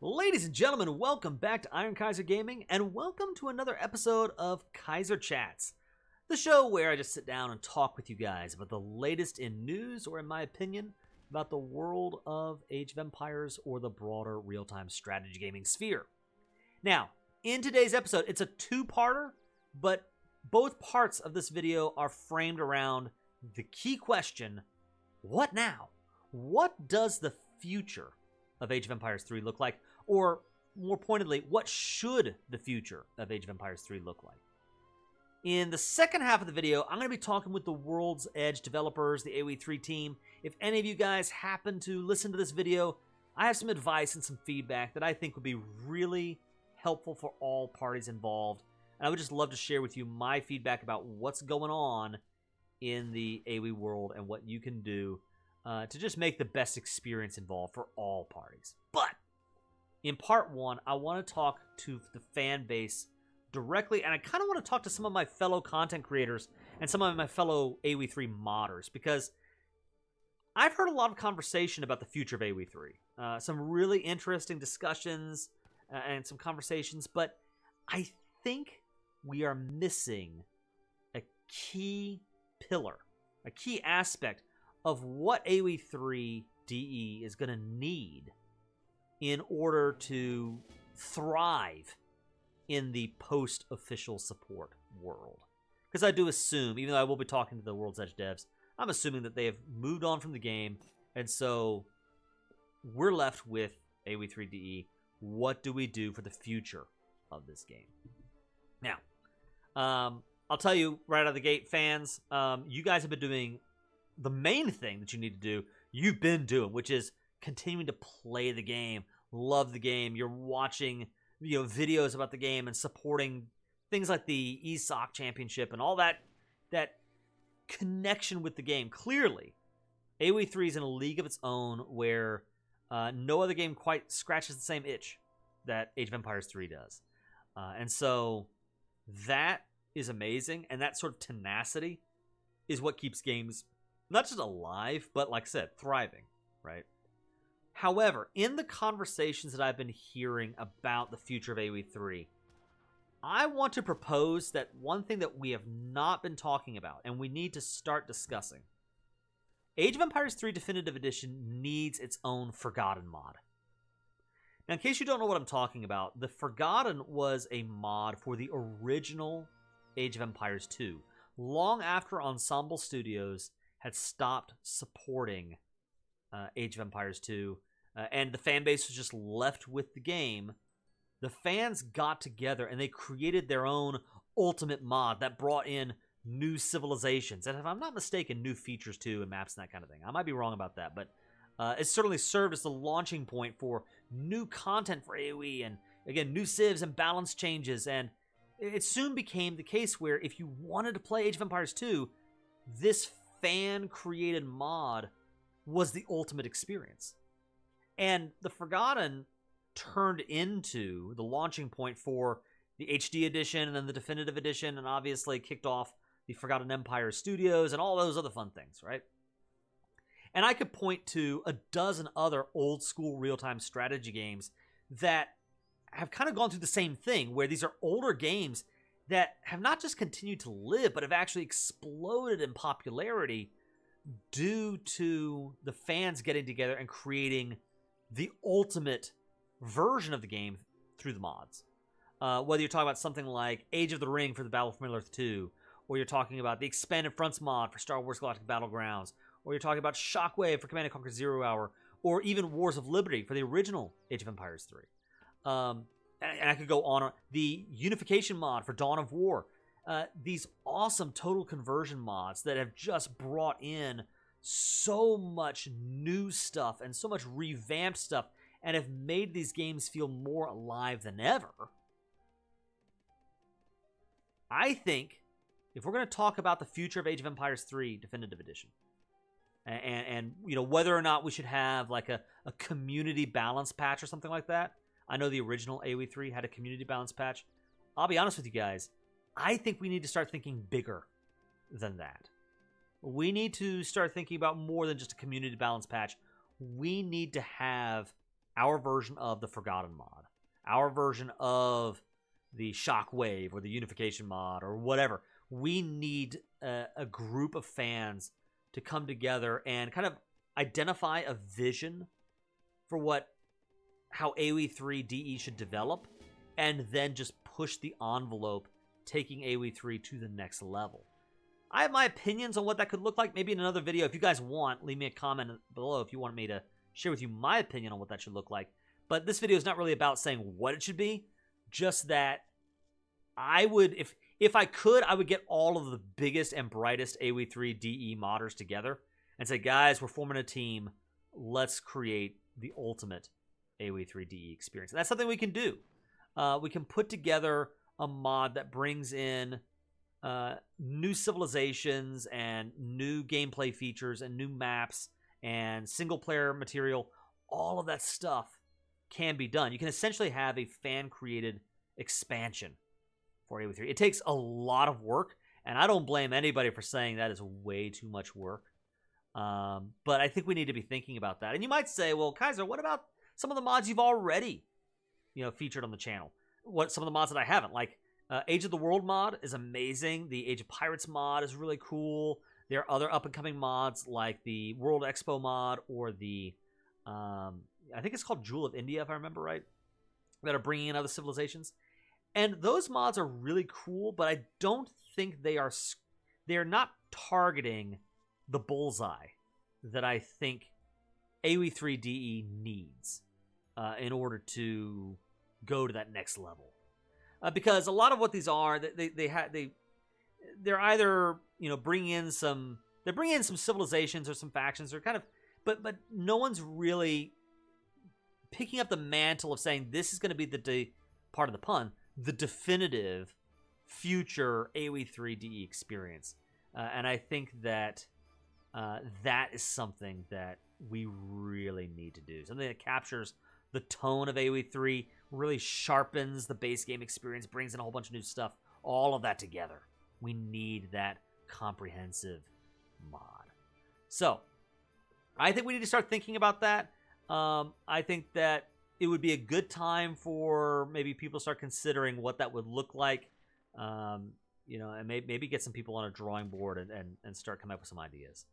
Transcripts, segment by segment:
Ladies and gentlemen, welcome back to Iron Kaiser Gaming, and welcome to another episode of Kaiser Chats, the show where I just sit down and talk with you guys about the latest in news, or in my opinion, about the world of Age of Empires or the broader real-time strategy gaming sphere. Now, in today's episode, it's a two-parter, but both parts of this video are framed around the key question, what now? What does the future of Age of Empires 3 look like? Or, more pointedly, what should the future of Age of Empires 3 look like? In the second half of the video, I'm going to be talking with the World's Edge developers, the AoE3 team. If any of you guys happen to listen to this video, I have some advice and some feedback that I think would be really helpful for all parties involved. And I would just love to share with you my feedback about what's going on in the AoE world and what you can do to just make the best experience involved for all parties. But in part one, I want to talk to the fan base directly, and I kind of want to talk to some of my fellow content creators and some of my fellow AoE3 modders, because I've heard a lot of conversation about the future of AoE3. Some really interesting discussions and some conversations, but I think we are missing a key pillar, a key aspect of what AoE3 DE is going to need in order to thrive in the post-official support world. Because I do assume, even though I will be talking to the World's Edge devs, I'm assuming that they have moved on from the game, and so we're left with AoE3 DE. What do we do for the future of this game? Now, I'll tell you right out of the gate, fans, you guys have been doing the main thing that you need to do, you've been doing, which is continuing to play the game, love the game. You're watching, videos about the game and supporting things like the ESOC Championship and all that connection with the game. Clearly, AoE3 is in a league of its own where no other game quite scratches the same itch that Age of Empires 3 does. And so that is amazing, and that sort of tenacity is what keeps games not just alive, but like I said, thriving, right? However, in the conversations that I've been hearing about the future of AoE3, I want to propose that one thing that we have not been talking about, and we need to start discussing, Age of Empires 3 Definitive Edition needs its own Forgotten mod. Now, in case you don't know what I'm talking about, the Forgotten was a mod for the original Age of Empires 2, long after Ensemble Studios had stopped supporting Age of Empires 2, and the fan base was just left with the game. The fans got together and they created their own ultimate mod that brought in new civilizations, and if I'm not mistaken, new features too, and maps and that kind of thing. I might be wrong about that, but it certainly served as the launching point for new content for AoE, and again, new civs and balance changes, and it soon became the case where if you wanted to play Age of Empires 2, this fan-created mod was the ultimate experience. And the Forgotten turned into the launching point for the HD edition and then the Definitive edition, and obviously kicked off the Forgotten Empire Studios and all those other fun things, right? And I could point to a dozen other old-school real-time strategy games that have kind of gone through the same thing, where these are older games that have not just continued to live, but have actually exploded in popularity due to the fans getting together and creating the ultimate version of the game through the mods. Whether you're talking about something like Age of the Ring for the Battle for Middle-earth 2, or you're talking about the Expanded Fronts mod for Star Wars Galactic Battlegrounds, or you're talking about Shockwave for Command & Conquer Zero Hour, or even Wars of Liberty for the original Age of Empires 3. And I could go on. The Unification mod for Dawn of War. These awesome total conversion mods that have just brought in so much new stuff and so much revamped stuff and have made these games feel more alive than ever. I think if we're going to talk about the future of Age of Empires 3 Definitive Edition, and whether or not we should have like a community balance patch or something like that. I know the original AoE3 had a community balance patch. I'll be honest with you guys, I think we need to start thinking bigger than that. We need to start thinking about more than just a community balance patch. We need to have our version of the Forgotten mod, our version of the Shockwave or the Unification mod or whatever. We need a group of fans to come together and kind of identify a vision for how AoE3 DE should develop, and then just push the envelope, taking AoE3 to the next level. I have my opinions on what that could look like. Maybe in another video, if you guys want, leave me a comment below if you want me to share with you my opinion on what that should look like. But this video is not really about saying what it should be, just that I would, if I could, I would get all of the biggest and brightest AoE3 DE modders together and say, guys, we're forming a team. Let's create the ultimate AoE3 DE experience. And that's something we can do. We can put together a mod that brings in new civilizations and new gameplay features and new maps and single-player material. All of that stuff can be done. You can essentially have a fan-created expansion for AoE3. It takes a lot of work, and I don't blame anybody for saying that is way too much work. But I think we need to be thinking about that. And you might say, well, Kaiser, what about some of the mods you've already, featured on the channel? What some of the mods that I haven't, like Age of the World mod is amazing. The Age of Pirates mod is really cool. There are other up-and-coming mods like the World Expo mod or the, I think it's called Jewel of India, if I remember right, that are bringing in other civilizations. And those mods are really cool, but I don't think they're not targeting the bullseye that I think AoE3 DE needs in order to go to that next level. Because a lot of what these are, they're either bringing in some civilizations or some factions, or kind of, but no one's really picking up the mantle of saying this is going to be part of the pun, the definitive future AoE3 DE experience. And I think that that is something that we really need to do. Something that captures the tone of AoE3, really sharpens the base game experience, brings in a whole bunch of new stuff, all of that together. We need that comprehensive mod. So, I think we need to start thinking about that. I think that it would be a good time for maybe people to start considering what that would look like. And maybe get some people on a drawing board and start coming up with some ideas.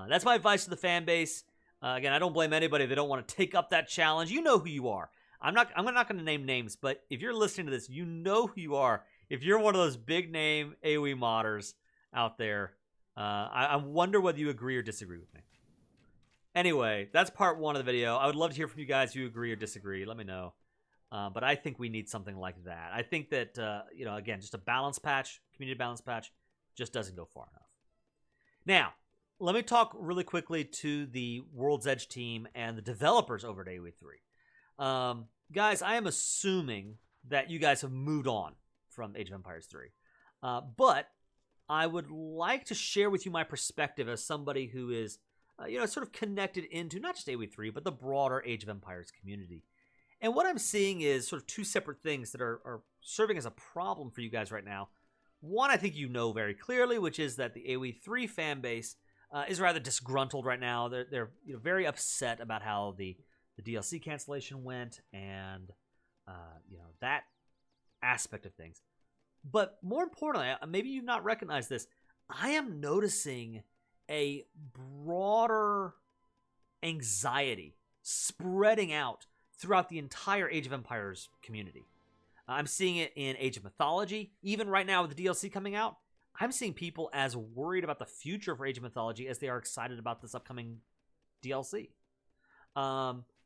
That's my advice to the fan base. Again, I don't blame anybody if they don't want to take up that challenge. You know who you are. I'm not going to name names, but if you're listening to this, you know who you are. If you're one of those big name AoE modders out there, I wonder whether you agree or disagree with me. Anyway, that's part one of the video. I would love to hear from you guys if you agree or disagree. Let me know. But I think we need something like that. I think that, again, just a balance patch, community balance patch, just doesn't go far enough. Now, let me talk really quickly to the World's Edge team and the developers over at AoE3. Guys, I am assuming that you guys have moved on from Age of Empires 3. But I would like to share with you my perspective as somebody who is, sort of connected into not just AoE3, but the broader Age of Empires community. And what I'm seeing is sort of two separate things that are serving as a problem for you guys right now. One, I think you know very clearly, which is that the AoE3 fan base is rather disgruntled right now. They're very upset about how the DLC cancellation went and that aspect of things. But more importantly, maybe you've not recognized this, I am noticing a broader anxiety spreading out throughout the entire Age of Empires community. I'm seeing it in Age of Mythology. Even right now with the DLC coming out, I'm seeing people as worried about the future for Age of Mythology as they are excited about this upcoming DLC.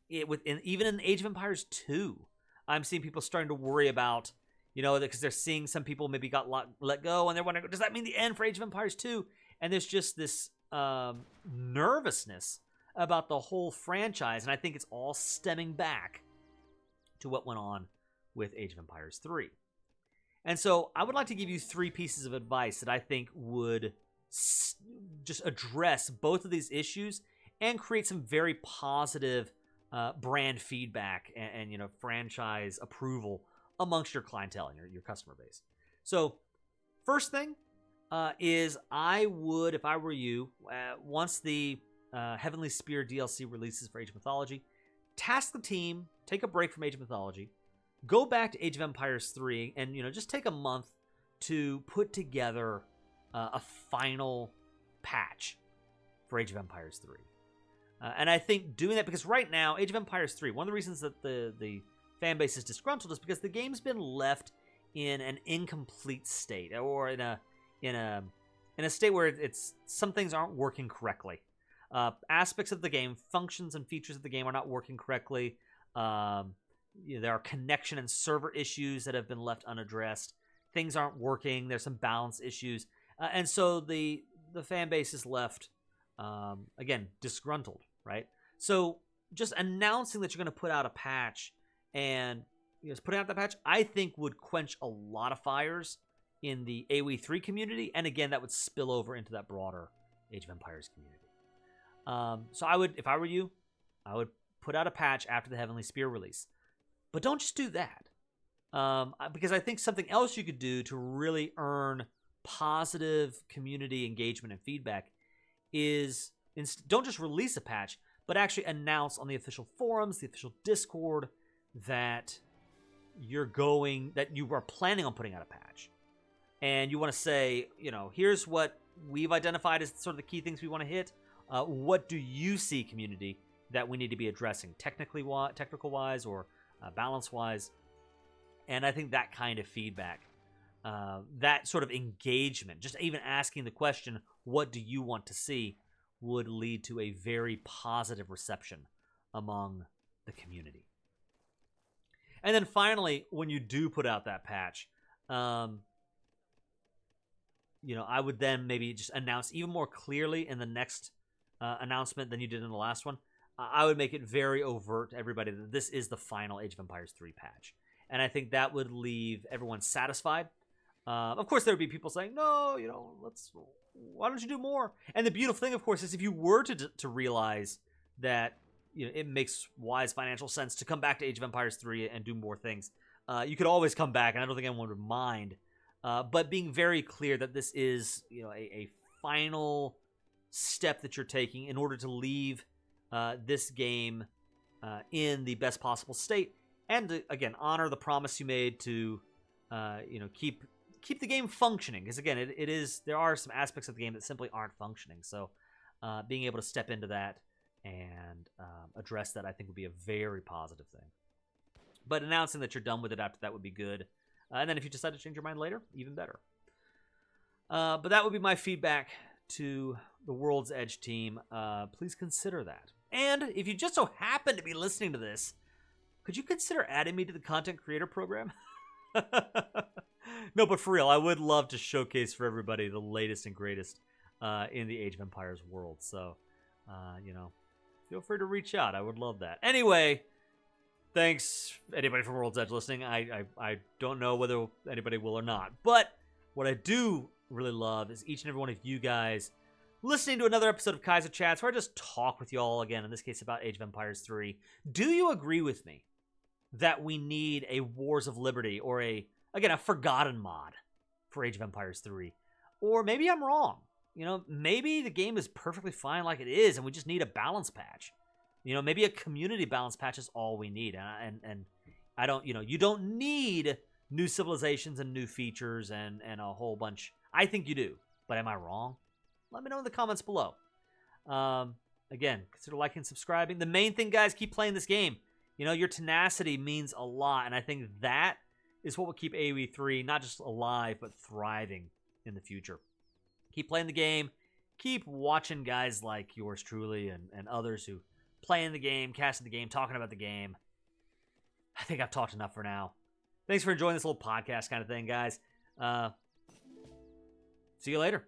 Even in Age of Empires 2, I'm seeing people starting to worry about, because they're seeing some people maybe got let go, and they're wondering, does that mean the end for Age of Empires 2? And there's just this nervousness about the whole franchise, and I think it's all stemming back to what went on with Age of Empires 3. And so I would like to give you 3 pieces of advice that I think would just address both of these issues and create some very positive brand feedback and franchise approval amongst your clientele and your customer base. So first thing is I would, if I were you, once the Heavenly Spear DLC releases for Age of Mythology, task the team, take a break from Age of Mythology, go back to Age of Empires 3, and just take a month to put together a final patch for Age of Empires 3. And I think doing that, because right now, Age of Empires 3, one of the reasons that the fan base is disgruntled is because the game's been left in an incomplete state, or in a state where some things aren't working correctly. Aspects of the game, functions and features of the game are not working correctly. There are connection and server issues that have been left unaddressed. Things aren't working. There's some balance issues. And so the fan base is left, again, disgruntled, right? So just announcing that you're going to put out a patch and putting out that patch, I think would quench a lot of fires in the AoE3 community. And again, that would spill over into that broader Age of Empires community. So I would, if I were you, I would put out a patch after the Heavenly Spear release. But don't just do that. Because I think something else you could do to really earn positive community engagement and feedback is don't just release a patch, but actually announce on the official forums, the official Discord, that you are planning on putting out a patch. And you want to say, here's what we've identified as sort of the key things we want to hit. What do you see, community, that we need to be addressing technical wise or balance wise? And I think that kind of feedback, that sort of engagement, just even asking the question, what do you want to see, would lead to a very positive reception among the community. And then finally, when you do put out that patch, I would then maybe just announce even more clearly in the next announcement than you did in the last one. I would make it very overt to everybody that this is the final Age of Empires 3 patch. And I think that would leave everyone satisfied. Of course, there would be people saying, no, why don't you do more? And the beautiful thing, of course, is if you were to realize that it makes wise financial sense to come back to Age of Empires 3 and do more things, you could always come back, and I don't think anyone would mind. But being very clear that this is a final step that you're taking in order to leave this game in the best possible state, and to, again, honor the promise you made to keep the game functioning, because again, there are some aspects of the game that simply aren't functioning. So being able to step into that and address that, I think, would be a very positive thing. But announcing that you're done with it after that would be good. And then if you decide to change your mind later, even better. But that would be my feedback to the World's Edge team. Please consider that. And if you just so happen to be listening to this, could you consider adding me to the content creator program? No, but for real, I would love to showcase for everybody the latest and greatest in the Age of Empires world. So, feel free to reach out. I would love that. Anyway, thanks, anybody from World's Edge listening. I don't know whether anybody will or not. But what I do really love is each and every one of you guys listening to another episode of Kaiser Chats, where I just talk with you all again, in this case about Age of Empires 3. Do you agree with me that we need a Wars of Liberty or a Forgotten mod for Age of Empires 3? Or maybe I'm wrong. Maybe the game is perfectly fine like it is, and we just need a balance patch. Maybe a community balance patch is all we need. And I don't, you don't need new civilizations and new features and a whole bunch. I think you do, but am I wrong? Let me know in the comments below. Again, consider liking and subscribing. The main thing, guys, keep playing this game. Your tenacity means a lot, and I think that is what will keep AoE3 not just alive, but thriving in the future. Keep playing the game. Keep watching guys like yours truly and others who play in the game, casting the game, talking about the game. I think I've talked enough for now. Thanks for enjoying this little podcast kind of thing, guys. See you later.